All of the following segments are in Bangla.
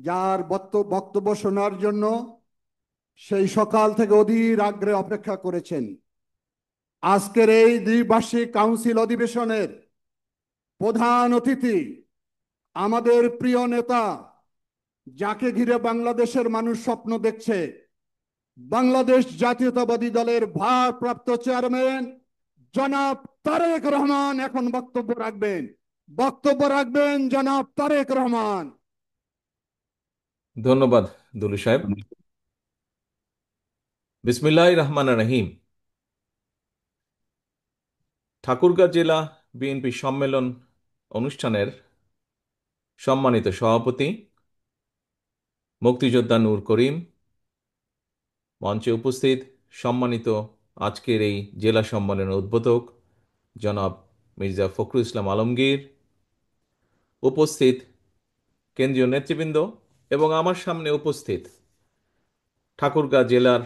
যার বক্তব্য শোনার জন্য সেই সকাল থেকে অধীর আগ্রহে অপেক্ষা করেছেন। আজকের এই দ্বিবার্ষিক কাউন্সিল অধিবেশনের প্রধান অতিথি আমাদের প্রিয় নেতা, যাকে ঘিরে বাংলাদেশের মানুষ স্বপ্ন দেখছে, বাংলাদেশ জাতীয়তাবাদী দলের ভারপ্রাপ্ত চেয়ারম্যান জনাব তারেক রহমান এখন বক্তব্য রাখবেন জনাব তারেক রহমান। ধন্যবাদ দুলু সাহেব। বিসমিল্লাহির রহমানির রহিম। ঠাকুরগাঁও জেলা বিএনপি সম্মেলন অনুষ্ঠানের সম্মানিত সভাপতি মুক্তিযোদ্ধা নূর করিম, মঞ্চে উপস্থিত সম্মানিত আজকের এই জেলা সম্মেলনের উদ্বোধক জনাব মির্জা ফখরুল ইসলাম আলমগীর, উপস্থিত কেন্দ্রীয় নেতৃবৃন্দ এবং আমার সামনে উপস্থিত ঠাকুরগাঁও জেলার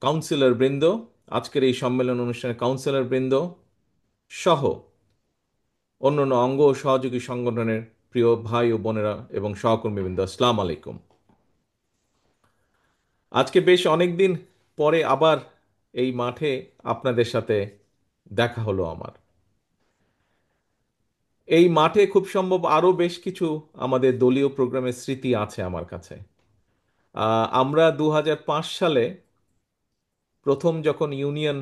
কাউন্সিলর বৃন্দ, আজকের এই সম্মেলন অনুষ্ঠানের কাউন্সিলর বৃন্দ সহ অন্যান্য অঙ্গ ও সহযোগী সংগঠনের প্রিয় ভাই ও বোনেরা এবং সহকর্মীবৃন্দ, আসসালামু আলাইকুম। আজকে বেশ অনেকদিন পরে আবার এই মাঠে আপনাদের সাথে দেখা হলো আমার। এই মাঠে খুব সম্ভব আরও বেশ কিছু আমাদের দলীয় প্রোগ্রামের স্মৃতি আছে আমার কাছে। আমরা 2005 সালে প্রথম যখন ইউনিয়ন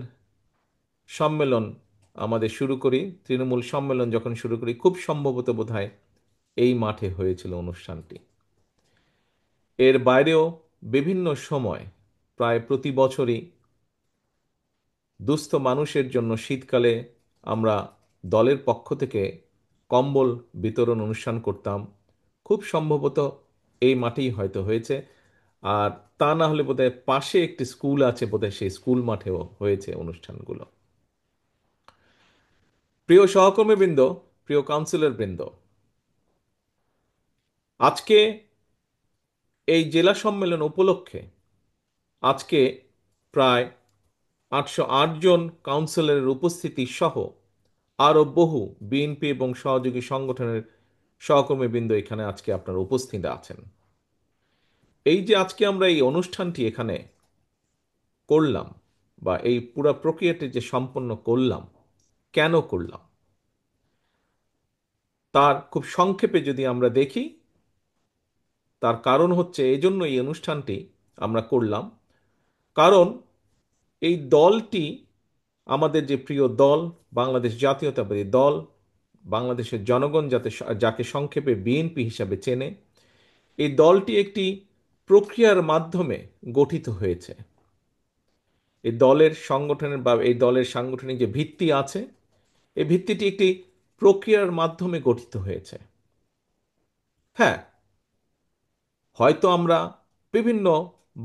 সম্মেলন আমাদের শুরু করি, তৃণমূল সম্মেলন যখন শুরু করি, খুব সম্ভবত বোধহয় এই মাঠে হয়েছিল অনুষ্ঠানটি। এর বাইরেও বিভিন্ন সময় প্রায় প্রতি বছরই দুস্থ মানুষের জন্য শীতকালে আমরা দলের পক্ষ থেকে কম্বল বিতরণ অনুষ্ঠান করতাম। খুব সম্ভবত এই মাঠেই হয়তো হয়েছে, আর তা না হলে বোধহয় পাশে একটি স্কুল আছে, বোধহয় সেই স্কুল মাঠেও হয়েছে অনুষ্ঠানগুলো। প্রিয় সহকর্মীবৃন্দ, প্রিয় কাউন্সিলর বৃন্দ, আজকে এই জেলা সম্মেলন উপলক্ষে আজকে প্রায় 808 জন কাউন্সিলরের উপস্থিতি সহ আরও বহু বিএনপি এবং সহযোগী সংগঠনের সহকর্মীবৃন্দ এখানে আজকে আপনারা উপস্থিত আছেন। এই যে আজকে আমরা এই অনুষ্ঠানটি এখানে করলাম, বা এই পুরো প্রক্রিয়াটি যে সম্পন্ন করলাম, কেন করলাম তার খুব সংক্ষেপে যদি আমরা দেখি, তার কারণ হচ্ছে এই জন্য এই অনুষ্ঠানটি আমরা করলাম, কারণ এই দলটি আমাদের যে প্রিয় দল, বাংলাদেশ জাতীয়তাবাদী দল, বাংলাদেশের জনগণ যাকে সংক্ষেপে বিএনপি হিসাবে চেনে, এই দলটি একটি প্রক্রিয়ার মাধ্যমে গঠিত হয়েছে। এই দলের সংগঠনের বা এই দলের সাংগঠনিক যে ভিত্তি আছে, এই ভিত্তিটি একটি প্রক্রিয়ার মাধ্যমে গঠিত হয়েছে। হ্যাঁ, হয়তো আমরা বিভিন্ন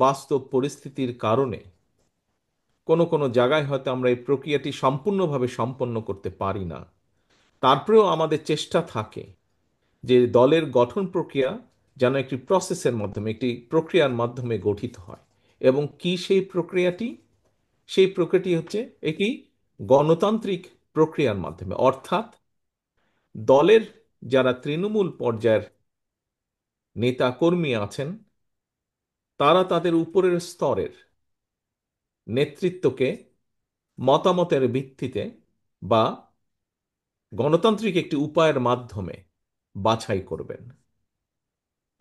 বাস্তব পরিস্থিতির কারণে কোনো কোনো জায়গায় হয়তো আমরা এই প্রক্রিয়াটি সম্পূর্ণভাবে সম্পন্ন করতে পারি না। তারপরেও আমাদের চেষ্টা থাকে যে দলের গঠন প্রক্রিয়া যেন একটি প্রসেসের মাধ্যমে, একটি প্রক্রিয়ার মাধ্যমে গঠিত হয়। এবং কি সেই প্রক্রিয়াটি? সেই প্রক্রিয়াটি হচ্ছে একটি গণতান্ত্রিক প্রক্রিয়ার মাধ্যমে, অর্থাৎ দলের যারা তৃণমূল পর্যায়ের নেতা কর্মী আছেন, তারা তাদের উপরের স্তরের নেতৃত্বকে মতামতের ভিত্তিতে বা গণতান্ত্রিক একটি উপায়ের মাধ্যমে বাছাই করবেন।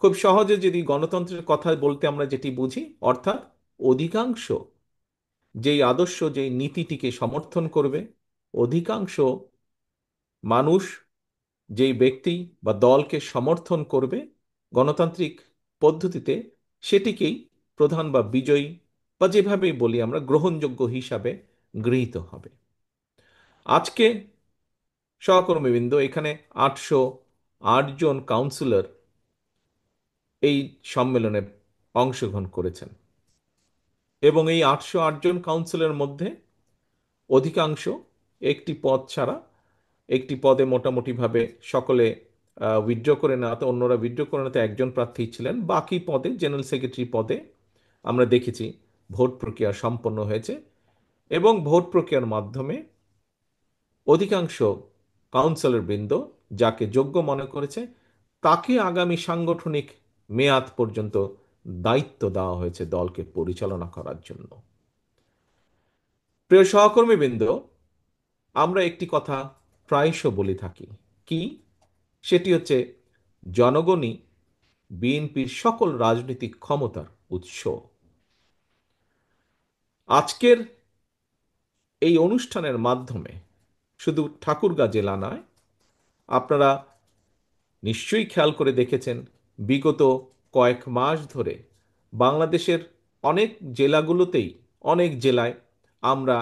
খুব সহজে যদি গণতন্ত্রের কথা বলতে আমরা যেটি বুঝি, অর্থাৎ অধিকাংশ যেই আদর্শ, যেই নীতিটিকে সমর্থন করবে, অধিকাংশ মানুষ যেই ব্যক্তি বা দলকে সমর্থন করবে গণতান্ত্রিক পদ্ধতিতে, সেটিকেই প্রধান বা বিজয়ী বা যেভাবেই বলি আমরা গ্রহণযোগ্য হিসাবে গৃহীত হবে। আজকে সহকর্মীবৃন্দ, এখানে 808 জন কাউন্সিলর এই সম্মেলনে অংশগ্রহণ করেছেন এবং এই 808 জন কাউন্সিলরের মধ্যে অধিকাংশ একটি পদ ছাড়া, একটি পদে মোটামুটিভাবে সকলে উইথড্র করে নেওয়াতে, অন্যরা উইথড্র করে নেওয়াতে একজন প্রার্থী ছিলেন। বাকি পদে, জেনারেল সেক্রেটারি পদে আমরা দেখেছি ভোট প্রক্রিয়া সম্পন্ন হয়েছে এবং ভোট প্রক্রিয়ার মাধ্যমে অধিকাংশ কাউন্সিলর বৃন্দ যাকে যোগ্য মনে করেছে তাকে আগামী সাংগঠনিক মেয়াদ পর্যন্ত দায়িত্ব দেওয়া হয়েছে দলকে পরিচালনা করার জন্য। প্রিয় সহকর্মীবৃন্দ, আমরা একটি কথা প্রায়শ বলে থাকি, কি? সেটি হচ্ছে জনগণই বিএনপির সকল রাজনৈতিক ক্ষমতার উৎস। আজকের এই অনুষ্ঠানের মাধ্যমে শুধু ঠাকুরগাঁ জেলা নয়, আপনারা নিশ্চয়ই খেয়াল করে দেখেছেন বিগত কয়েক মাস ধরে বাংলাদেশের অনেক জেলাগুলোতেই, অনেক জেলায় আমরা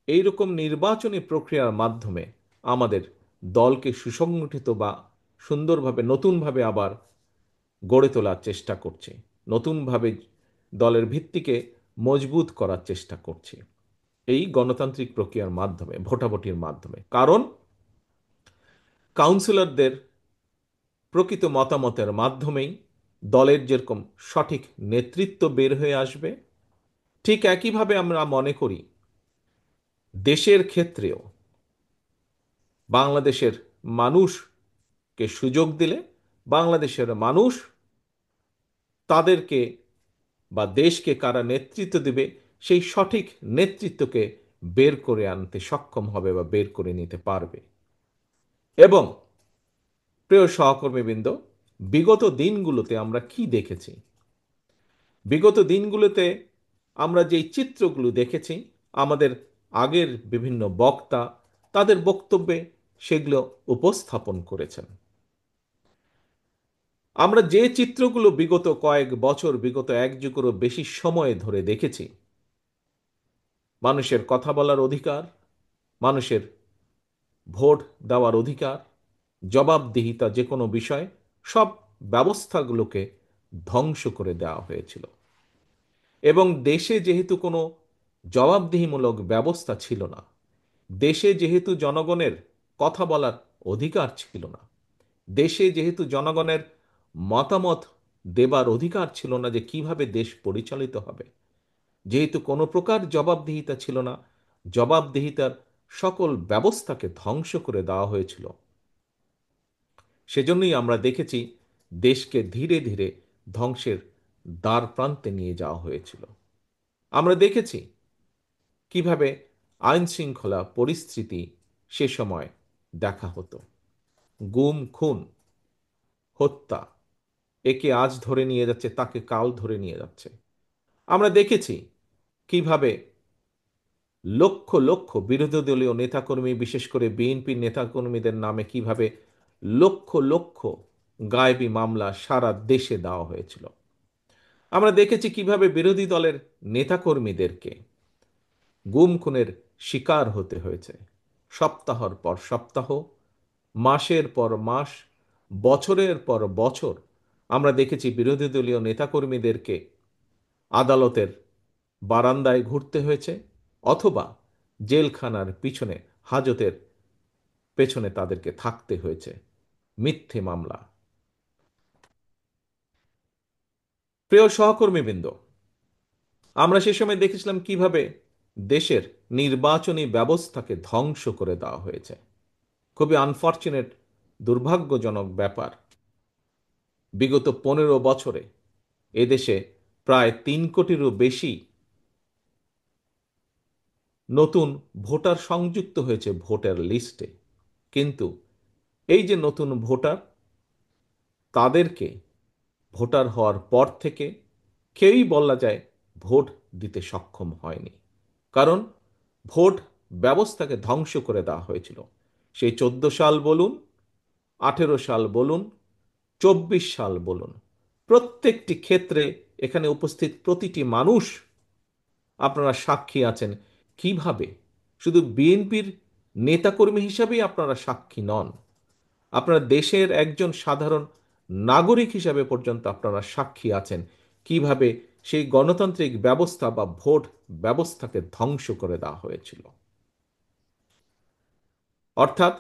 এইরকম নির্বাচনী প্রক্রিয়ার মাধ্যমে আমাদের দলকে সুসংগঠিত বা সুন্দরভাবে নতুনভাবে আবার গড়ে তোলার চেষ্টা করছি, নতুনভাবে দলের ভিত্তিকে মজবুত করার চেষ্টা করছি এই গণতান্ত্রিক প্রক্রিয়ার মাধ্যমে, ভোটাভুটির মাধ্যমে। কারণ কাউন্সিলরদের প্রকৃত মতামতের মাধ্যমেই দলের যেরকম সঠিক নেতৃত্ব বের হয়ে আসবে, ঠিক একইভাবে আমরা মনে করি দেশের ক্ষেত্রেও বাংলাদেশের মানুষকে সুযোগ দিলে বাংলাদেশের মানুষ তাদেরকে বা দেশকে কারা নেতৃত্ব দেবে সেই সঠিক নেতৃত্বকে বের করে আনতে সক্ষম হবে বা বের করে নিতে পারবে। এবং প্রিয় সহকর্মীবৃন্দ, বিগত দিনগুলোতে আমরা কি দেখেছি? বিগত দিনগুলোতে আমরা যেই চিত্রগুলো দেখেছি, আমাদের আগের বিভিন্ন বক্তা তাদের বক্তব্যে সেগুলো উপস্থাপন করেছেন। আমরা যে চিত্রগুলো বিগত কয়েক বছর, বিগত এক যুগেরও বেশি সময় ধরে দেখেছি, মানুষের কথা বলার অধিকার, মানুষের ভোট দেওয়ার অধিকার, জবাবদিহিতা, যে কোনো বিষয়, সব ব্যবস্থাগুলোকে ধ্বংস করে দেওয়া হয়েছিল। এবং দেশে যেহেতু কোনো জবাবদিহিমূলক ব্যবস্থা ছিল না, দেশে যেহেতু জনগণের কথা বলার অধিকার ছিল না, দেশে যেহেতু জনগণের মতামত দেবার অধিকার ছিল না যে কিভাবে দেশ পরিচালিত হবে, যেহেতু কোনো প্রকার জবাবদিহিতা ছিল না, জবাবদিহিতার সকল ব্যবস্থাকে ধ্বংস করে দেওয়া হয়েছিল, সেজন্যই আমরা দেখেছি দেশকে ধীরে ধীরে ধ্বংসের দ্বার প্রান্তে নিয়ে যাওয়া হয়েছিল। আমরা দেখেছি কিভাবে আইন শৃঙ্খলা পরিস্থিতি সে সময় দেখা হতো, গুম খুন, হত্যা, একে আজ ধরে নিয়ে যাচ্ছে, তাকে কাল ধরে নিয়ে যাচ্ছে। আমরা দেখেছি কিভাবে লক্ষ লক্ষ বিরোধী দলীয় নেতাকর্মী, বিশেষ করে বিএনপির নেতাকর্মীদের নামে কিভাবে লক্ষ লক্ষ গায়েবী মামলা সারা দেশে দেওয়া হয়েছিল। আমরা দেখেছি কিভাবে বিরোধী দলের নেতাকর্মীদেরকে গুম খুনের শিকার হতে হয়েছে, সপ্তাহের পর সপ্তাহ, মাসের পর মাস, বছরের পর বছর। আমরা দেখেছি বিরোধী দলীয় নেতাকর্মীদেরকে আদালতের বারান্দায় ঘুরতে হয়েছে, অথবা জেলখানার পিছনে, হাজতের পেছনে তাদেরকে থাকতে হয়েছে মিথ্যে মামলা। প্রিয় সহকর্মীবৃন্দ, আমরা সে সময় দেখেছিলাম কিভাবে দেশের নির্বাচনী ব্যবস্থাকে ধ্বংস করে দেওয়া হয়েছে। খুবই আনফর্চুনেট, দুর্ভাগ্যজনক ব্যাপার, বিগত 15 বছরে এদেশে প্রায় 3 কোটিরও বেশি নতুন ভোটার সংযুক্ত হয়েছে ভোটার লিস্টে। কিন্তু এই যে নতুন ভোটার, তাদেরকে ভোটার হওয়ার পর থেকে কেউই বলা যায় ভোট দিতে সক্ষম হয়নি। কারণ ভোট ব্যবস্থাকে ধ্বংস করে দেওয়া হয়েছিল। সেই 14 সাল বলুন, 18 সাল বলুন, 24 সাল বলুন, প্রত্যেকটি ক্ষেত্রে এখানে উপস্থিত প্রতিটি মানুষ আপনারা সাক্ষী আছেন কিভাবে, শুধু বিএনপির নেতাকর্মী হিসাবেই আপনারা সাক্ষী নন, আপনারা দেশের একজন সাধারণ নাগরিক হিসাবে পর্যন্ত আপনারা সাক্ষী আছেন কিভাবে সেই গণতান্ত্রিক ব্যবস্থা বা ভোট ব্যবস্থাকে ধ্বংস করে দেওয়া হয়েছিল। অর্থাৎ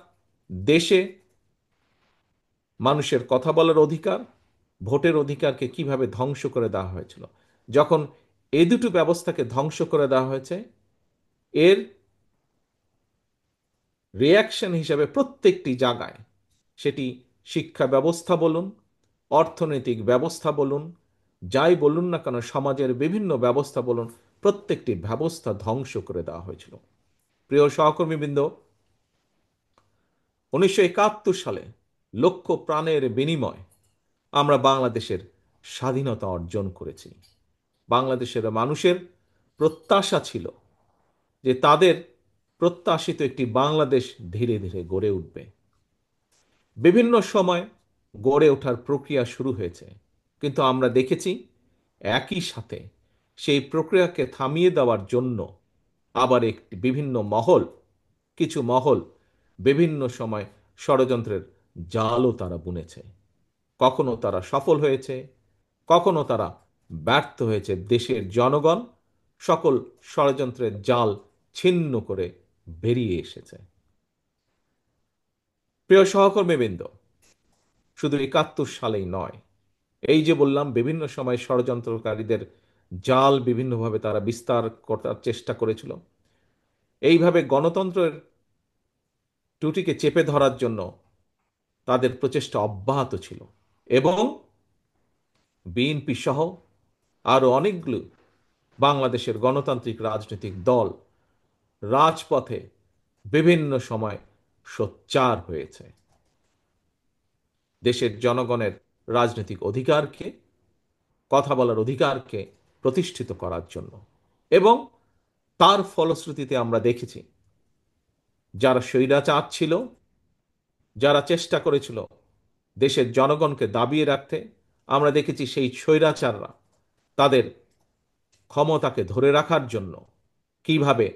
দেশে মানুষের কথা বলার অধিকার, ভোটের অধিকারকে কিভাবে ধ্বংস করে দেওয়া হয়েছিল। যখন এই দুটো ব্যবস্থাকে ধ্বংস করে দেওয়া হয়েছে, এর রিয়াকশন হিসেবে প্রত্যেকটি জায়গায়, সেটি শিক্ষা ব্যবস্থা বলুন, অর্থনৈতিক ব্যবস্থা বলুন, যাই বলুন না কেন, সমাজের বিভিন্ন ব্যবস্থা বলুন, প্রত্যেকটি ব্যবস্থা ধ্বংস করে দেওয়া হয়েছিল। প্রিয় সহকর্মীবৃন্দ, 1971 সালে লক্ষ প্রাণের বিনিময় আমরা বাংলাদেশের স্বাধীনতা অর্জন করেছি। বাংলাদেশের মানুষের প্রত্যাশা ছিল যে তাদের প্রত্যাশিত একটি বাংলাদেশ ধীরে ধীরে গড়ে উঠবে। বিভিন্ন সময় গড়ে ওঠার প্রক্রিয়া শুরু হয়েছে, কিন্তু আমরা দেখেছি একই সাথে সেই প্রক্রিয়াকে থামিয়ে দেওয়ার জন্য আবার একটি বিভিন্ন মহল, কিছু মহল বিভিন্ন সময় ষড়যন্ত্রের জালও তারা বুনেছে। কখনো তারা সফল হয়েছে, কখনো তারা ব্যর্থ হয়েছে। দেশের জনগণ সকল ষড়যন্ত্রের জাল ছিন্ন করে বেরিয়ে এসেছে। প্রিয় সহকর্মীবৃন্দ, শুধু 71 সালেই নয়, এই যে বললাম বিভিন্ন সময় ষড়যন্ত্রকারীদের জাল বিভিন্নভাবে তারা বিস্তার করার চেষ্টা করেছিল, এইভাবে গণতন্ত্রের ত্রুটিকে চেপে ধরার জন্য তাদের প্রচেষ্টা অব্যাহত ছিল। এবং বিএনপি সহ আরো অনেকগুলো বাংলাদেশের গণতান্ত্রিক রাজনৈতিক দল রাজপথে বিভিন্ন সময় সোচ্চার হয়েছে দেশের জনগণের রাজনৈতিক অধিকারকে, কথা বলার অধিকারকে প্রতিষ্ঠিত করার জন্য। এবং তার ফলশ্রুতিতে আমরা দেখেছি যারা স্বৈরাচার ছিল, যারা চেষ্টা করেছিল দেশের জনগণকে দাবিয়ে রাখতে, আমরা দেখেছি সেই স্বৈরাচাররা তাদের ক্ষমতাকে ধরে রাখার জন্য কিভাবে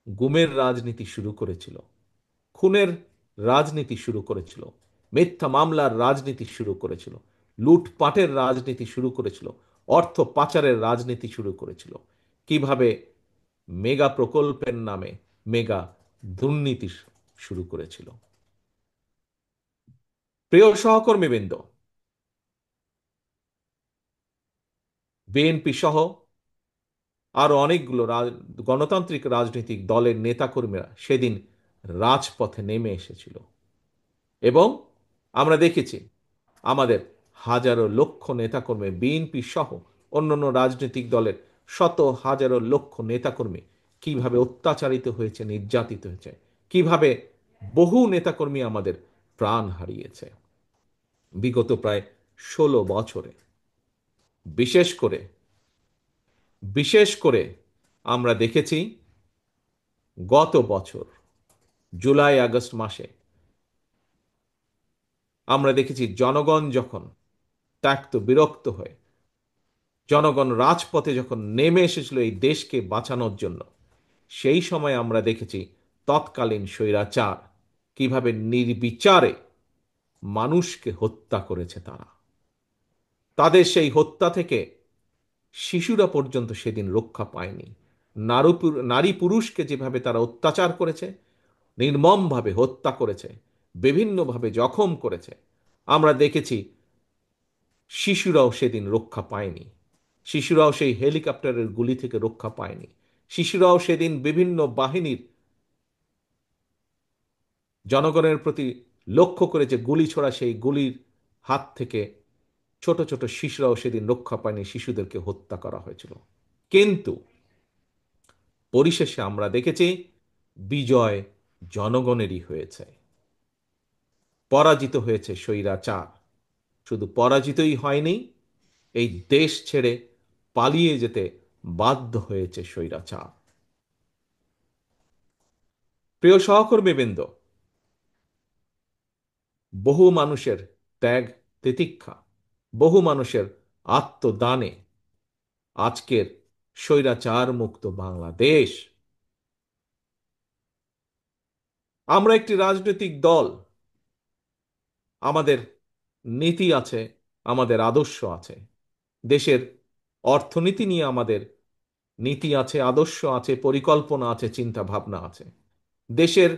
গুমের রাজনীতি শুরু করেছিল, খুনের রাজনীতি শুরু করেছিল, মিথ্যা মামলার রাজনীতি শুরু করেছিল, লুটপাটের রাজনীতি শুরু করেছিল, অর্থ পাচারের রাজনীতি শুরু করেছিল, কিভাবে মেগা প্রকল্পের নামে মেগা দুর্নীতি শুরু করেছিল। প্রিয় সহকর্মীবৃন্দ, বিএনপি সহ আরো অনেকগুলো গণতান্ত্রিক রাজনৈতিক দলের নেতাকর্মীরা সেদিন রাজপথে নেমে এসেছিল। এবং আমরা দেখেছি আমাদের হাজারো লক্ষ নেতাকর্মী, বিএনপি সহ অন্যান্য রাজনৈতিক দলের শত হাজারো লক্ষ নেতাকর্মী কিভাবে অত্যাচারিত হয়েছে, নির্যাতিত হয়েছে, কিভাবে বহু নেতাকর্মী আমাদের প্রাণ হারিয়েছে বিগত প্রায় 16 বছরে। বিশেষ করে বিশেষ করে আমরা দেখেছি গত বছর জুলাই আগস্ট মাসে আমরা দেখেছি জনগণ যখন ত্যক্ত বিরক্ত হয়ে জনগণ রাজপথে যখন নেমে এসেছিল এই দেশকে বাঁচানোর জন্য, সেই সময় আমরা দেখেছি তৎকালীন স্বৈরাচার কিভাবে নির্বিচারে মানুষকে হত্যা করেছে। তারা তাদের সেই হত্যা থেকে শিশুরা পর্যন্ত সেদিন রক্ষা পায়নি। নারী পুরুষকে যেভাবে তারা অত্যাচার করেছে, নির্মমভাবে হত্যা করেছে, বিভিন্নভাবে জখম করেছে, আমরা দেখেছি শিশুরাও সেদিন রক্ষা পায়নি। শিশুরাও সেই হেলিকপ্টারের গুলি থেকে রক্ষা পায়নি। শিশুরাও সেদিন বিভিন্ন বাহিনীর জনগণের প্রতি লক্ষ্য করে যে গুলি ছোড়া, সেই গুলির হাত থেকে ছোট ছোট শিশুরাও সেদিন রক্ষা পায়নি, শিশুদেরকে হত্যা করা হয়েছিল। কিন্তু পরিশেষে আমরা দেখেছি বিজয় জনগণেরই হয়েছে, পরাজিত হয়েছে স্বৈরাচার। শুধু পরাজিতই হয়নি, এই দেশ ছেড়ে পালিয়ে যেতে বাধ্য হয়েছে স্বৈরাচার। প্রিয় সহকর্মীবৃন্দ, বহু মানুষের ত্যাগ তিতিক্ষা, বহু মানুষের আত্মদানে আজকের স্বৈরাচার মুক্ত বাংলাদেশ। আমরা একটি রাজনৈতিক দল, আমাদের নীতি আছে, আমাদের আদর্শ আছে, দেশের অর্থনীতি নিয়ে আমাদের নীতি আছে, আদর্শ আছে, পরিকল্পনা আছে, চিন্তা ভাবনা আছে। দেশের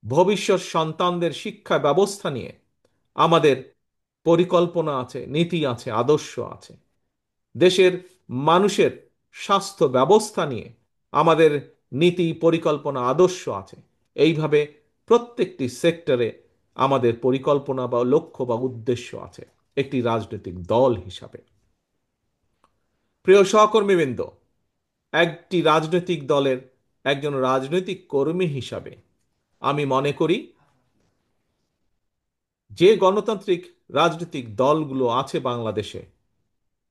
ভবিষ্যৎ সন্তানদের শিক্ষা ব্যবস্থা নিয়ে আমাদের পরিকল্পনা আছে, নীতি আছে, আদর্শ আছে। দেশের মানুষের স্বাস্থ্য ব্যবস্থা নিয়ে আমাদের নীতি, পরিকল্পনা, আদর্শ আছে। এইভাবে প্রত্যেকটি সেক্টরে আমাদের পরিকল্পনা বা লক্ষ্য বা উদ্দেশ্য আছে। একটি রাজনৈতিক দল হিসাবে। প্রিয় সহকর্মীবৃন্দ, একটি রাজনৈতিক দলের একজন রাজনৈতিক কর্মী হিসাবে আমি মনে করি যে গণতান্ত্রিক রাজনৈতিক দলগুলো আছে বাংলাদেশে,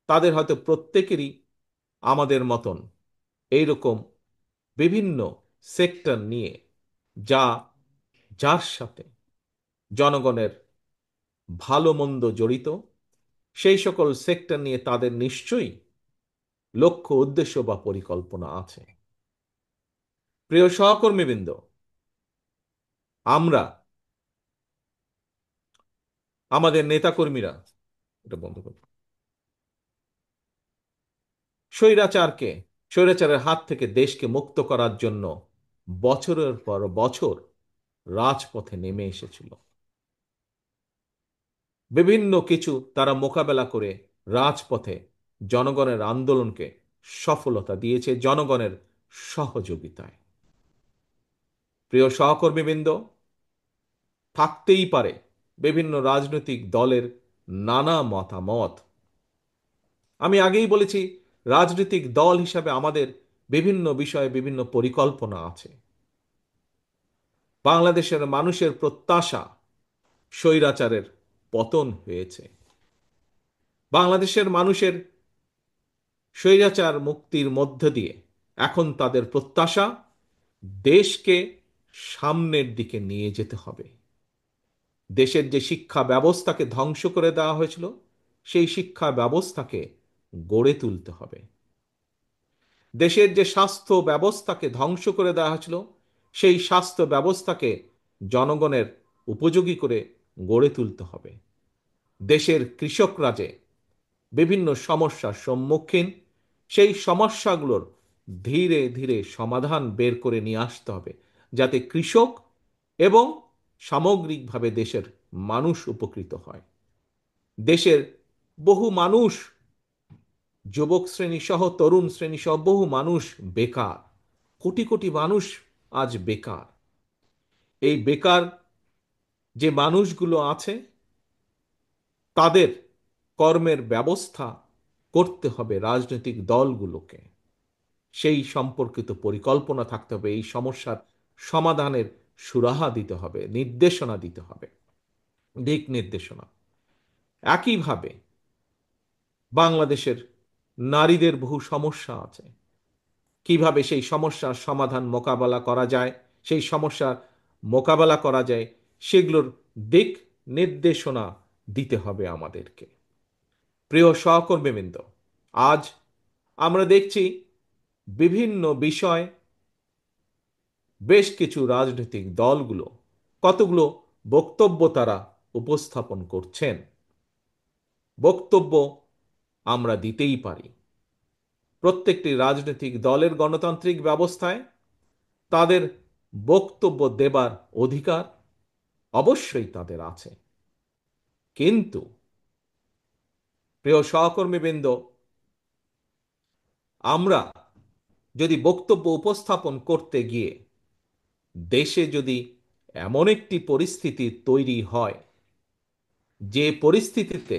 তাদের হয়তো প্রত্যেকেরই আমাদের মতন এইরকম বিভিন্ন সেক্টর নিয়ে, যা যার সাথে জনগণের ভালো মন্দ জড়িত, সেই সকল সেক্টর নিয়ে তাদের নিশ্চয়ই লক্ষ্য, উদ্দেশ্য বা পরিকল্পনা আছে। প্রিয় সহকর্মীবৃন্দ, আমরা আমাদের নেতাকর্মীরা, এটা বন্ধ করব, স্বৈরাচারকে, স্বৈরাচারের হাত থেকে দেশকে মুক্ত করার জন্য বছরের পর বছর রাজপথে নেমে এসেছিল। বিভিন্ন কিছু তারা মোকাবেলা করে রাজপথে জনগণের আন্দোলনকে সফলতা দিয়েছে জনগণের সহযোগিতায়। প্রিয় সহকর্মীবৃন্দ, থাকতেই পারে বিভিন্ন রাজনৈতিক দলের নানা মতামত। আমি আগেই বলেছি, রাজনৈতিক দল হিসাবে আমাদের বিভিন্ন বিষয়ে বিভিন্ন পরিকল্পনা আছে। বাংলাদেশের মানুষের প্রত্যাশা স্বৈরাচারের পতন হয়েছে। বাংলাদেশের মানুষের স্বৈরাচার মুক্তির মধ্য দিয়ে এখন তাদের প্রত্যাশা দেশকে সামনের দিকে নিয়ে যেতে হবে। দেশের যে শিক্ষা ব্যবস্থাকে ধ্বংস করে দেওয়া হয়েছিল, সেই শিক্ষা ব্যবস্থাকে গড়ে তুলতে হবে। দেশের যে স্বাস্থ্য ব্যবস্থাকে ধ্বংস করে দেওয়া হয়েছিল, সেই স্বাস্থ্য ব্যবস্থাকে জনগণের উপযোগী করে গড়ে তুলতে হবে। দেশের কৃষকরা যে বিভিন্ন সমস্যার সম্মুখীন, সেই সমস্যাগুলোর ধীরে ধীরে সমাধান বের করে নিয়ে আসতে হবে, যাতে কৃষক এবং সামগ্রিকভাবে দেশের মানুষ উপকৃত হয়। দেশের বহু মানুষ, যুবক শ্রেণী সহ তরুণ শ্রেণী সহ বহু মানুষ বেকার। কোটি কোটি মানুষ আজ বেকার। এই বেকার যে মানুষগুলো আছে, তাদের কর্মের ব্যবস্থা করতে হবে রাজনৈতিক দলগুলোকে। সেই সম্পর্কিত পরিকল্পনা থাকতে হবে, এই সমস্যার সমাধানের সুরাহা দিতে হবে, নির্দেশনা দিতে হবে, দিক নির্দেশনা। একইভাবে বাংলাদেশের নারীদের বহু সমস্যা আছে। কিভাবে সেই সমস্যার সমাধান মোকাবেলা করা যায়, সেই সমস্যার মোকাবেলা করা যায়, সেগুলোর দিক নির্দেশনা দিতে হবে আমাদেরকে। প্রিয় সহকর্মীবৃন্দ, আজ আমরা দেখছি বিভিন্ন বিষয় বেশ কিছু রাজনৈতিক দলগুলো কতগুলো বক্তব্য তারা উপস্থাপন করছেন। বক্তব্য আমরা দিতেই পারি। প্রত্যেকটি রাজনৈতিক দলের গণতান্ত্রিক ব্যবস্থায় তাদের বক্তব্য দেবার অধিকার অবশ্যই তাদের আছে। কিন্তু প্রিয় সহকর্মীবৃন্দ, আমরা যদি বক্তব্য উপস্থাপন করতে গিয়ে দেশে যদি এমন একটি পরিস্থিতি তৈরি হয়, যে পরিস্থিতিতে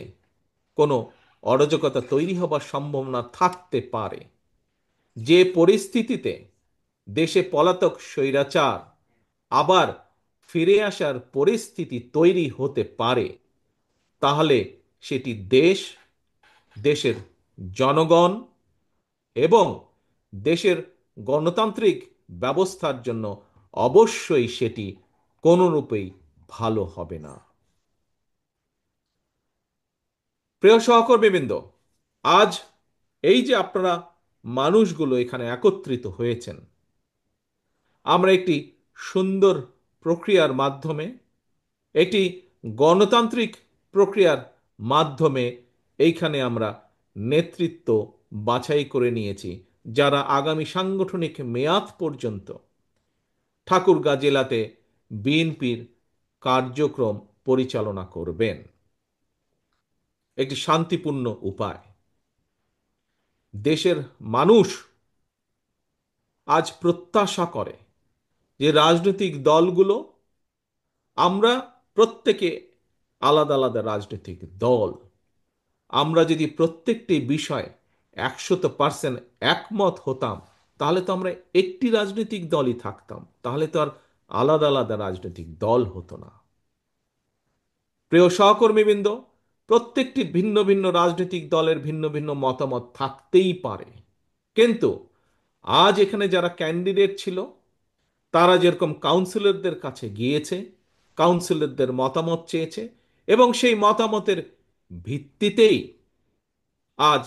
কোনো অরাজকতা তৈরি হবার সম্ভাবনা থাকতে পারে, যে পরিস্থিতিতে দেশে পলাতক স্বৈরাচার আবার ফিরে আসার পরিস্থিতি তৈরি হতে পারে, তাহলে সেটি দেশ, দেশের জনগণ এবং দেশের গণতান্ত্রিক ব্যবস্থার জন্য অবশ্যই সেটি কোনোরূপেই ভালো হবে না। প্রিয় সহকর্মীবৃন্দ, আজ এই যে আপনারা মানুষগুলো এখানে একত্রিত হয়েছেন, আমরা একটি সুন্দর প্রক্রিয়ার মাধ্যমে, একটি গণতান্ত্রিক প্রক্রিয়ার মাধ্যমে এইখানে আমরা নেতৃত্ব বাছাই করে নিয়েছি, যারা আগামী সাংগঠনিক মেয়াদ পর্যন্ত ঠাকুরগাঁ জেলাতে বিএনপির কার্যক্রম পরিচালনা করবেন একটি শান্তিপূর্ণ উপায়। দেশের মানুষ আজ প্রত্যাশা করে যে রাজনৈতিক দলগুলো, আমরা প্রত্যেকে আলাদা আলাদা রাজনৈতিক দল, আমরা যদি প্রত্যেকটি বিষয় 100% একমত হতাম, তাহলে তো আমরা একটি রাজনৈতিক দলই থাকতাম, তাহলে তো আর আলাদা আলাদা রাজনৈতিক দল হতো না। প্রিয় সহকর্মীবৃন্দ, প্রত্যেকটি ভিন্ন ভিন্ন রাজনৈতিক দলের ভিন্ন ভিন্ন মতামত থাকতেই পারে, কিন্তু আজ এখানে যারা ক্যান্ডিডেট ছিল, তারা যেরকম কাউন্সিলরদের কাছে গিয়েছে, কাউন্সিলরদের মতামত চেয়েছে, এবং সেই মতামতের ভিত্তিতেই আজ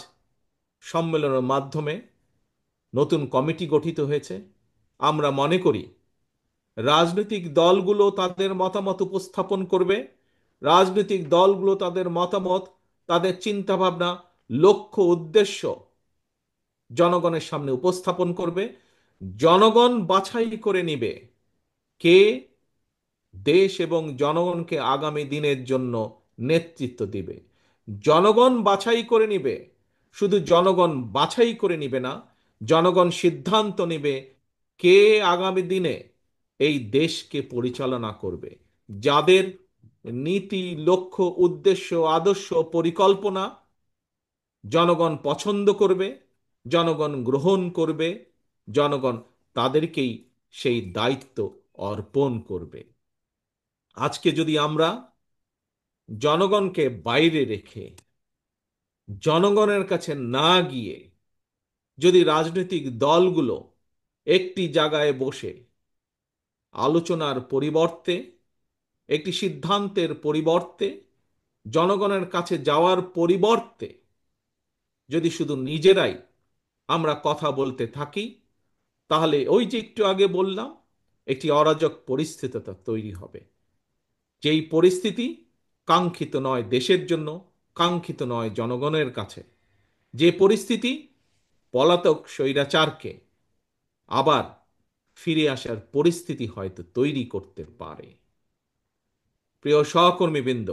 সম্মেলনের মাধ্যমে নতুন কমিটি গঠিত হয়েছে। আমরা মনে করি রাজনৈতিক দলগুলো তাদের মতামত উপস্থাপন করবে, রাজনৈতিক দলগুলো তাদের মতামত, তাদের চিন্তাভাবনা, লক্ষ্য, উদ্দেশ্য জনগণের সামনে উপস্থাপন করবে। জনগণ বাছাই করে নিবে কে দেশ এবং জনগণকে আগামী দিনের জন্য নেতৃত্ব দিবে। জনগণ বাছাই করে নিবে, শুধু জনগণ বাছাই করে নিবে না, জনগণ সিদ্ধান্ত নেবে কে আগামী দিনে এই দেশকে পরিচালনা করবে। যাদের নীতি, লক্ষ্য, উদ্দেশ্য, আদর্শ, পরিকল্পনা জনগণ পছন্দ করবে, জনগণ গ্রহণ করবে, জনগণ তাদেরকেই সেই দায়িত্ব অর্পণ করবে। আজকে যদি আমরা জনগণকে বাইরে রেখে, জনগণের কাছে না গিয়ে, যদি রাজনৈতিক দলগুলো একটি জায়গায় বসে আলোচনার পরিবর্তে, একটি সিদ্ধান্তের পরিবর্তে, জনগণের কাছে যাওয়ার পরিবর্তে যদি শুধু নিজেরাই আমরা কথা বলতে থাকি, তাহলে ওই যে একটু আগে বললাম, একটি অরাজক পরিস্থিতি তৈরি হবে। যেই পরিস্থিতি কাঙ্ক্ষিত নয় দেশের জন্য, কাঙ্ক্ষিত নয় জনগণের কাছে। যে পরিস্থিতি পলাতক স্বৈরাচারকে আবার ফিরে আসার পরিস্থিতি হয়তো তৈরি করতে পারে। প্রিয় সহকর্মীবৃন্দ,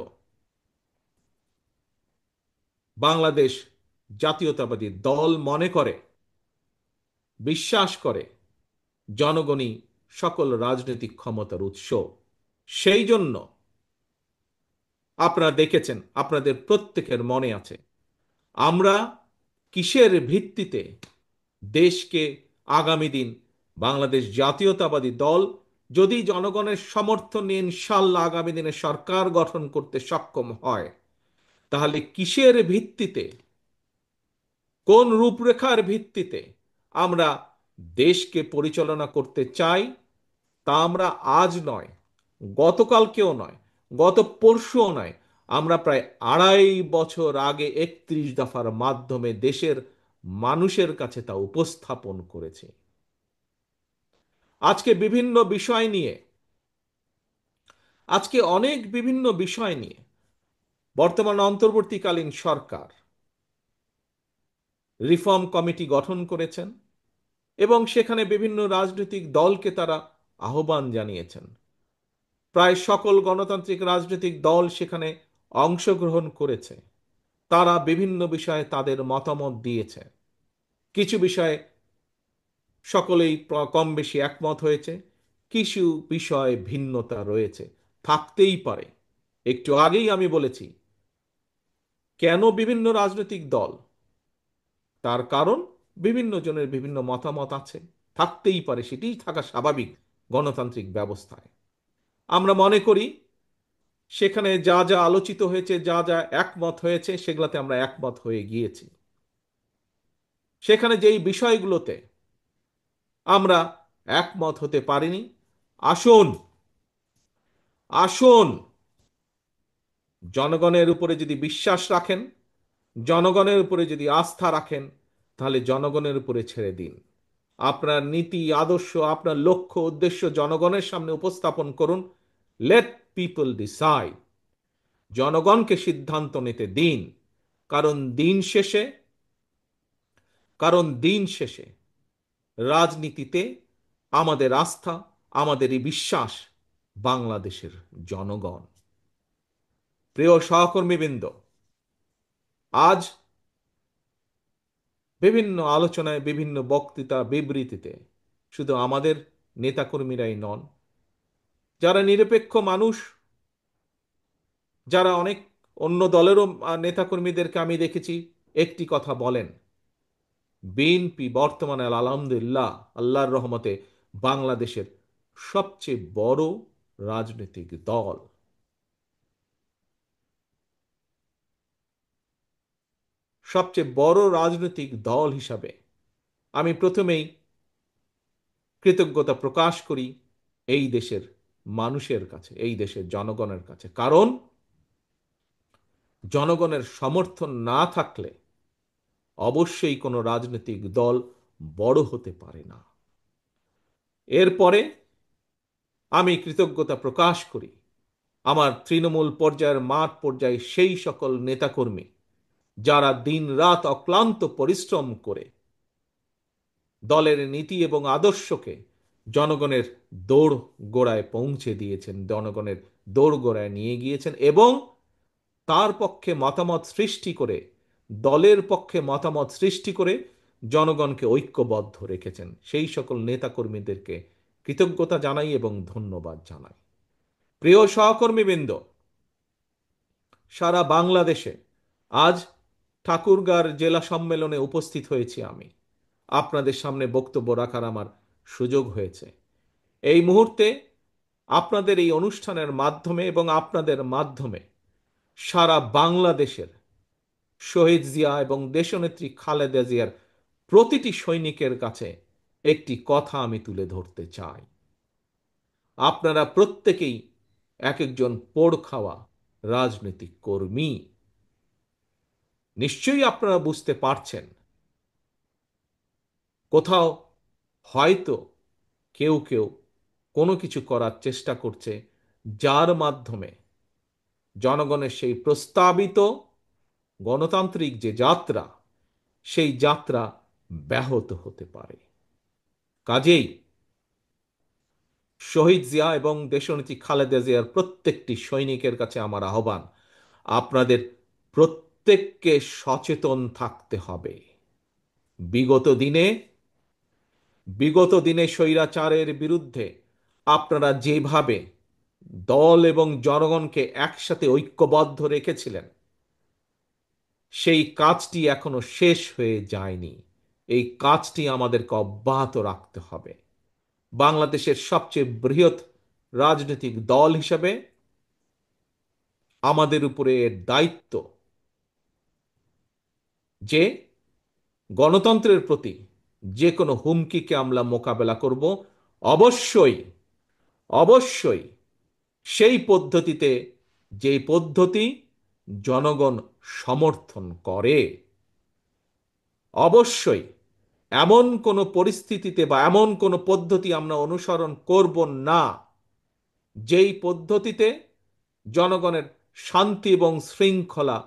বাংলাদেশ জাতীয়তাবাদী দল মনে করে, বিশ্বাস করে জনগণই সকল রাজনৈতিক ক্ষমতার উৎস। সেই জন্য আপনারা দেখেছেন, আপনাদের প্রত্যেকের মনে আছে, আমরা কিসের ভিত্তিতে দেশকে আগামী দিন বাংলাদেশ জাতীয়তাবাদী দল যদি জনগণের সমর্থন নিয়ে ইনশাল্লাহ আগামী দিনে সরকার গঠন করতে সক্ষম হয়, তাহলে কিসের ভিত্তিতে, কোন রূপরেখার ভিত্তিতে আমরা দেশকে পরিচালনা করতে চাই, তা আমরা আজ নয়, গতকালকেও নয়, গত পরশুও নয়, আমরা প্রায় 2.5 বছর আগে 31 দফার মাধ্যমে দেশের মানুষের কাছে তা উপস্থাপন করেছি। আজকে বিভিন্ন বিষয় নিয়ে, আজকে অনেক বিভিন্ন বিষয় নিয়ে বর্তমান অন্তর্বর্তীকালীন সরকার রিফর্ম কমিটি গঠন করেছেন, এবং সেখানে বিভিন্ন রাজনৈতিক দলকে তারা আহ্বান জানিয়েছেন। প্রায় সকল গণতান্ত্রিক রাজনৈতিক দল সেখানে অংশগ্রহণ করেছে। তারা বিভিন্ন বিষয়ে তাদের মতামত দিয়েছে। কিছু বিষয়ে সকলেই কম বেশি একমত হয়েছে, কিছু বিষয়ে ভিন্নতা রয়েছে, থাকতেই পারে। একটু আগেই আমি বলেছি কেন বিভিন্ন রাজনৈতিক দল, তার কারণ বিভিন্ন জনের বিভিন্ন মতামত আছে, থাকতেই পারে, সেটিই থাকা স্বাভাবিক গণতান্ত্রিক ব্যবস্থায়। আমরা মনে করি সেখানে যা যা আলোচিত হয়েছে, যা যা একমত হয়েছে, সেগুলোতে আমরা একমত হয়ে গিয়েছি। সেখানে যেই বিষয়গুলোতে আমরা একমত হতে পারিনি, আসুন আসুন জনগণের উপরে যদি বিশ্বাস রাখেন, জনগণের উপরে যদি আস্থা রাখেন, তাহলে জনগণের উপরে ছেড়ে দিন। আপনার নীতি, আদর্শ, আপনার লক্ষ্য, উদ্দেশ্য জনগণের সামনে উপস্থাপন করুন। Late people decide. জনগণকে সিদ্ধান্ত নিতে দিন। কারণ দিন শেষে কারণ দিন শেষে রাজনীতিতে আমাদের আস্থা, আমাদের এই বিশ্বাস বাংলাদেশের জনগণ। প্রিয় সহকর্মীবৃন্দ, আজ বিভিন্ন আলোচনায়, বিভিন্ন বক্তৃতা, বিবৃতিতে শুধু আমাদের নেতাকর্মীরাই নন, যারা নিরপেক্ষ মানুষ, যারা অনেক অন্য দলেরও নেতাকর্মীদেরকে আমি দেখেছি একটি কথা বলেন, বিএনপি বর্তমানে আলহামদুলিল্লাহ আল্লাহর রহমতে বাংলাদেশের সবচেয়ে বড় রাজনৈতিক দল। সবচেয়ে বড় রাজনৈতিক দল হিসাবে আমি প্রথমেই কৃতজ্ঞতা প্রকাশ করি এই দেশের মানুষের কাছে, এই দেশের জনগণের কাছে। কারণ জনগণের সমর্থন না থাকলে অবশ্যই কোনো রাজনৈতিক দল বড় হতে পারে না। এরপরে আমি কৃতজ্ঞতা প্রকাশ করি আমার তৃণমূল পর্যায়ের মাঠ পর্যায়ে সেই সকল নেতাকর্মী যারা দিন রাত অক্লান্ত পরিশ্রম করে দলের নীতি এবং আদর্শকে জনগণের দৌড় গোড়ায় পৌঁছে দিয়েছেন, জনগণের দৌড় গোড়ায় নিয়ে গিয়েছেন এবং তার পক্ষে মতামত সৃষ্টি করে, দলের পক্ষে মতামত সৃষ্টি করে জনগণকে ঐক্যবদ্ধ রেখেছেন। সেই সকল নেতাকর্মীদেরকে কৃতজ্ঞতা জানাই এবং ধন্যবাদ জানাই। প্রিয় সহকর্মীবৃন্দ, সারা বাংলাদেশে আজ ঠাকুরগাঁর জেলা সম্মেলনে উপস্থিত হয়েছি আমি, আপনাদের সামনে বক্তব্য রাখার আমার সুযোগ হয়েছে। এই মুহূর্তে আপনাদের এই অনুষ্ঠানের মাধ্যমে এবং আপনাদের মাধ্যমে সারা বাংলাদেশের শহীদ জিয়া এবং দেশনেত্রী খালেদা জিয়ার প্রতিটি সৈনিকের কাছে একটি কথা আমি তুলে ধরতে চাই। আপনারা প্রত্যেকেই এক একজন পোড় খাওয়া রাজনৈতিক কর্মী। নিশ্চয়ই আপনারা বুঝতে পারছেন কোথাও হয়তো কেউ কেউ কোনো কিছু করার চেষ্টা করছে যার মাধ্যমে জনগণের সেই প্রস্তাবিত গণতান্ত্রিক যে যাত্রা, সেই যাত্রা ব্যাহত হতে পারে। কাজেই শহীদ জিয়া এবং দেশনেত্রী খালেদা জিয়ার প্রত্যেকটি সৈনিকের কাছে আমার আহ্বান, আপনাদের প্রত্যেককে সচেতন থাকতে হবে। বিগত দিনে বিগত দিনে স্বৈরাচারের বিরুদ্ধে আপনারা যেভাবে দল এবং জনগণকে একসাথে ঐক্যবদ্ধ রেখেছিলেন, সেই কাজটি এখনো শেষ হয়ে যায়নি। এই কাজটি আমাদেরকে অব্যাহত রাখতে হবে। বাংলাদেশের সবচেয়ে বৃহৎ রাজনৈতিক দল হিসেবে আমাদের উপরে এর দায়িত্ব যে গণতন্ত্রের প্রতি যে কোনো হুমকিকে আমরা মোকাবেলা করব, অবশ্যই অবশ্যই সেই পদ্ধতিতে, যে পদ্ধতি জনগণ সমর্থন করে। অবশ্যই এমন কোনো পরিস্থিতিতে বা এমন কোনো পদ্ধতি আমরা অনুসরণ করব না যেই পদ্ধতিতে জনগণের শান্তি এবং শৃঙ্খলা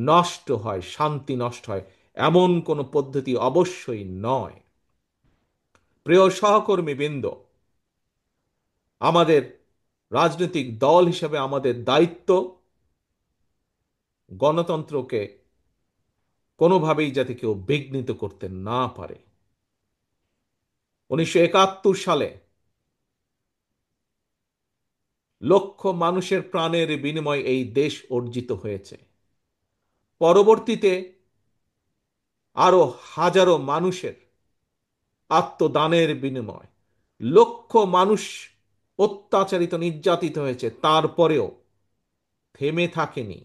নষ্ট হয়, শান্তি নষ্ট হয়, এমন কোনো পদ্ধতি অবশ্যই নয়। প্রিয় সহকর্মীবৃন্দ, আমাদের রাজনৈতিক দল হিসেবে আমাদের দায়িত্ব গণতন্ত্রকে কোনোভাবেই যাতে কেউ বিঘ্নিত করতে না পারে। 1971 সালে লক্ষ মানুষের প্রাণের বিনিময়ে এই দেশ অর্জিত হয়েছে। পরবর্তীতে আরো হাজারো মানুষের আত্মদানের বিনিময় লক্ষ মানুষ অত্যাচারিত, নির্যাতিত হয়েছে। তারপরেও থেমে থাকেনি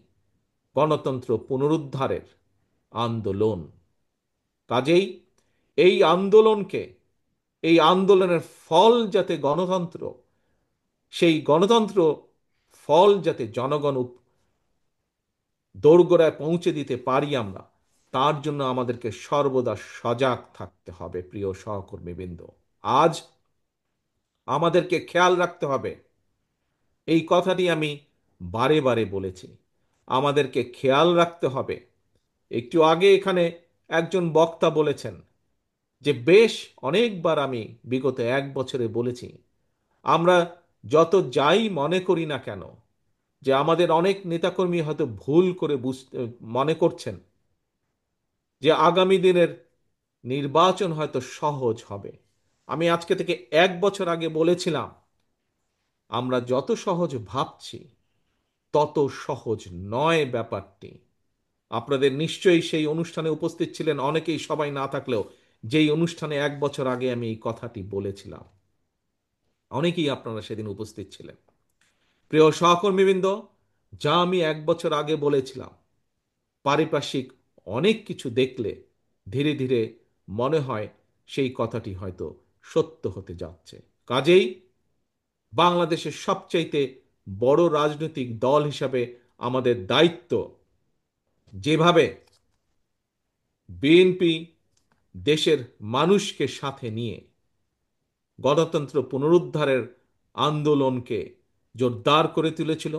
গণতন্ত্র পুনরুদ্ধারের আন্দোলন। কাজেই এই আন্দোলনকে, এই আন্দোলনের ফল যাতে গণতন্ত্র, সেই গণতন্ত্র ফল যাতে জনগণ দোরগোড়ায় পৌঁছে দিতে পারি আমরা, তার জন্য আমাদেরকে সর্বদা সজাগ থাকতে হবে। প্রিয় সহকর্মীবৃন্দ, আজ আমাদেরকে খেয়াল রাখতে হবে, এই কথাটি আমি বারে বারে বলেছি, আমাদেরকে খেয়াল রাখতে হবে। একটু আগে এখানে একজন বক্তা বলেছেন যে বেশ অনেকবার আমি বিগত 1 বছরে বলেছি, আমরা যত যাই মনে করি না কেন, যে আমাদের অনেক নেতাকর্মী হয়তো ভুল করে মনে করছেন যে আগামী দিনের নির্বাচন হয়তো সহজ হবে। আমি আজকে থেকে 1 বছর আগে বলেছিলাম, আমরা যত সহজ ভাবছি তত সহজ নয় ব্যাপারটি। আপনাদের নিশ্চয়ই সেই অনুষ্ঠানে উপস্থিত ছিলেন অনেকেই, সবাই না থাকলেও যেই অনুষ্ঠানে 1 বছর আগে আমি এই কথাটি বলেছিলাম, অনেকেই আপনারা সেদিন উপস্থিত ছিলেন। প্রিয় সহকর্মীবৃন্দ, যা আমি 1 বছর আগে বলেছিলাম, পারিপার্শ্বিক অনেক কিছু দেখলে ধীরে ধীরে মনে হয় সেই কথাটি হয়তো সত্য হতে যাচ্ছে। কাজেই বাংলাদেশের সবচাইতে বড় রাজনৈতিক দল হিসাবে আমাদের দায়িত্ব, যেভাবে বিএনপি দেশের মানুষকে সাথে নিয়ে গণতন্ত্র পুনরুদ্ধারের আন্দোলনকে জোরদার করে তুলেছিল,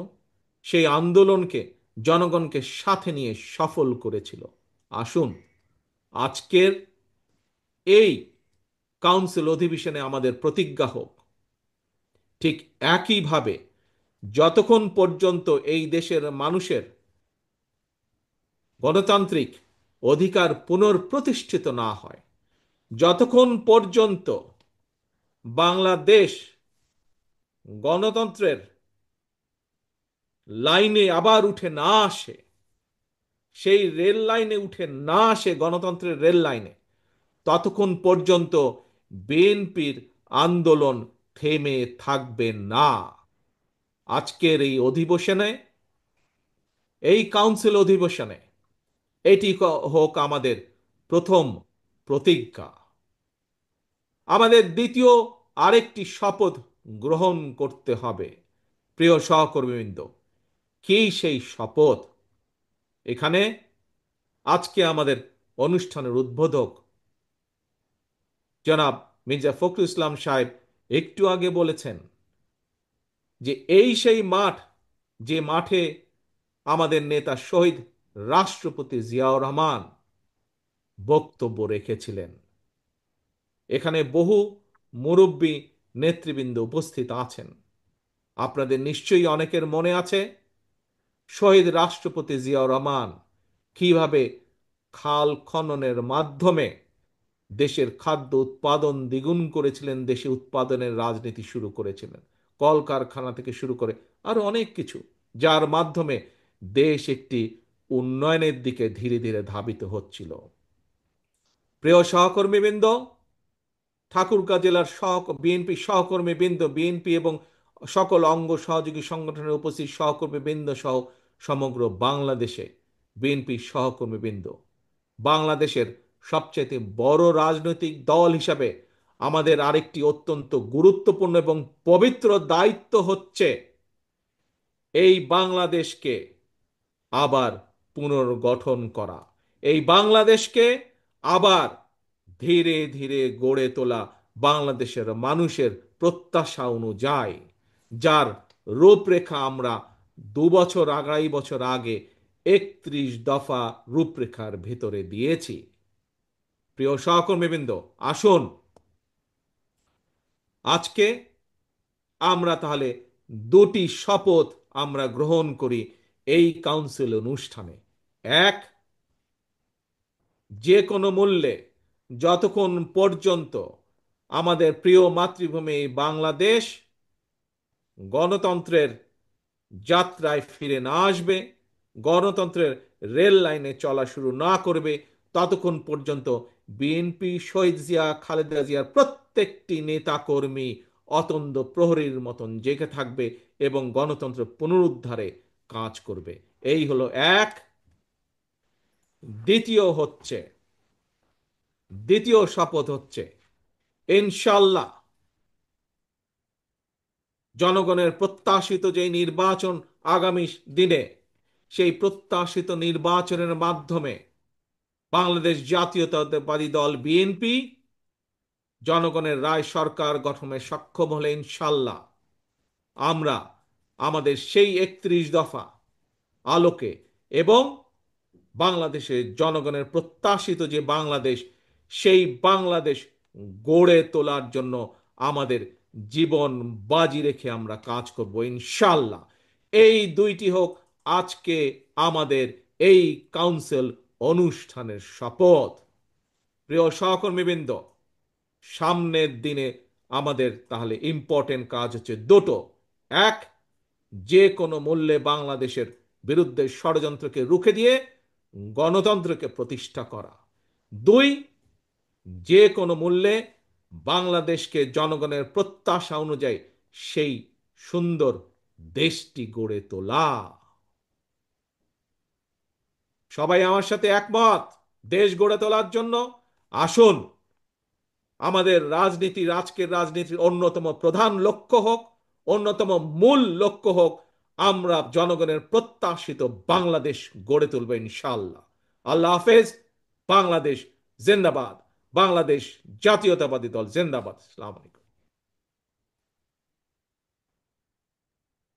সেই আন্দোলনকে জনগণকে সাথে নিয়ে সফল করেছিল। আসুন আজকের এই কাউন্সিল অধিবেশনে আমাদের প্রতিজ্ঞা হোক, ঠিক একইভাবে যতক্ষণ পর্যন্ত এই দেশের মানুষের গণতান্ত্রিক অধিকার পুনঃপ্রতিষ্ঠিত না হয়, যতক্ষণ পর্যন্ত বাংলাদেশ গণতন্ত্রের লাইনে আবার উঠে না আসে, সেই রেল লাইনে উঠে না আসে, গণতন্ত্রের রেল লাইনে, ততক্ষণ পর্যন্ত বিএনপির আন্দোলন থেমে থাকবে না। আজকের এই অধিবেশনে, এই কাউন্সিল অধিবেশনে এটি হোক আমাদের প্রথম প্রতিজ্ঞা। আমাদের দ্বিতীয় আরেকটি শপথ গ্রহণ করতে হবে। প্রিয় সহকর্মীবৃন্দ, কি সেই শপথ? এখানে আজকে আমাদের অনুষ্ঠানের উদ্বোধক জনাব মির্জা ফখরুল ইসলাম সাহেব একটু আগে বলেছেন যে এই সেই মাঠ, যে মাঠে আমাদের নেতা শহীদ রাষ্ট্রপতি জিয়াউর রহমান বক্তব্য রেখেছিলেন। এখানে বহু মুরব্বী নেতৃবৃন্দ উপস্থিত আছেন। আপনাদের নিশ্চয়ই অনেকের মনে আছে শহীদ রাষ্ট্রপতি জিয়াউর রহমান কিভাবে খাল খননের মাধ্যমে দেশের খাদ্য উৎপাদন দ্বিগুণ করেছিলেন, দেশে উৎপাদনের রাজনীতি শুরু করেছিলেন, কলকারখানা থেকে শুরু করে আরো অনেক কিছু, যার মাধ্যমে দেশ একটি উন্নয়নের দিকে ধীরে ধীরে ধাবিত হচ্ছিল। প্রিয় সহকর্মীবৃন্দ, ঠাকুরগাঁও জেলার বিএনপি সহকর্মী বৃন্দ, বিএনপি এবং সকল অঙ্গ সহযোগী সংগঠনের উপস্থিত সহকর্মী বৃন্দ সহ সমগ্র বাংলাদেশে বিএনপি সহকর্মী বৃন্দ, বাংলাদেশের সবচেয়ে বড় রাজনৈতিক দল হিসাবে আমাদের আরেকটি অত্যন্ত গুরুত্বপূর্ণ এবং পবিত্র দায়িত্ব হচ্ছে এই বাংলাদেশকে আবার পুনর্গঠন করা, এই বাংলাদেশকে আবার ধীরে ধীরে গড়ে তোলা, বাংলাদেশের মানুষের প্রত্যাশা অনুযায়ী, যার রূপরেখা আমরা 2 বছর 2.5 বছর আগে 31 দফা রূপরেখার ভিতরে দিয়েছি। প্রিয় সহকর্মীবৃন্দ, আসুন আজকে আমরা তাহলে দুটি শপথ আমরা গ্রহণ করি এই কাউন্সিল অনুষ্ঠানে। এক, যে কোনো মূল্যে যতক্ষণ পর্যন্ত আমাদের প্রিয় মাতৃভূমি বাংলাদেশ গণতন্ত্রের যাত্রায় ফিরে না আসবে, গণতন্ত্রের রেল লাইনে চলা শুরু না করবে, ততক্ষণ পর্যন্ত বিএনপি শহীদ জিয়া খালেদা জিয়ার প্রত্যেকটি নেতা কর্মী অতন্দ্র প্রহরীর মতন জেগে থাকবে এবং গণতন্ত্র পুনরুদ্ধারে কাজ করবে। এই হলো এক। দ্বিতীয় শপথ হচ্ছে ইনশাল্লাহ জনগণের প্রত্যাশিত যে নির্বাচন আগামী দিনে, সেই প্রত্যাশিত নির্বাচনের মাধ্যমে বাংলাদেশ জাতীয়তাবাদী দল বিএনপি জনগণের রায় সরকার গঠনে সক্ষম হলে ইনশাল্লাহ আমরা আমাদের সেই 31 দফা আলোকে এবং বাংলাদেশের জনগণের প্রত্যাশিত যে বাংলাদেশ, সেই বাংলাদেশ গড়ে তোলার জন্য আমাদের জীবন বাজি রেখে আমরা কাজ করব ইনশাল্লাহ। এই দুইটি হোক আজকে আমাদের এই কাউন্সিল অনুষ্ঠানের শপথ। প্রিয় সহকর্মীবৃন্দ, সামনের দিনে আমাদের তাহলে ইম্পর্টেন্ট কাজ হচ্ছে দুটো। এক, যে কোনো মূল্যে বাংলাদেশের বিরুদ্ধে ষড়যন্ত্রকে রুখে দিয়ে গণতন্ত্রকে প্রতিষ্ঠা করা। দুই, যে কোনো মূল্যে বাংলাদেশকে জনগণের প্রত্যাশা অনুযায়ী সেই সুন্দর দেশটি গড়ে তোলা। সবাই আমার সাথে একমত দেশ গড়ে তোলার জন্য? আসুন আমাদের রাজনীতি, আজকের রাজনীতির অন্যতম প্রধান লক্ষ্য হোক, অন্যতম মূল লক্ষ্য হোক, আমরা জনগণের প্রত্যাশিত বাংলাদেশ গড়ে তুলব ইনশাআল্লাহ। আল্লাহ হাফেজ। বাংলাদেশ জিন্দাবাদ। বাংলাদেশ জাতীয়তাবাদী দল জিন্দাবাদ। আসসালামু আলাইকুম।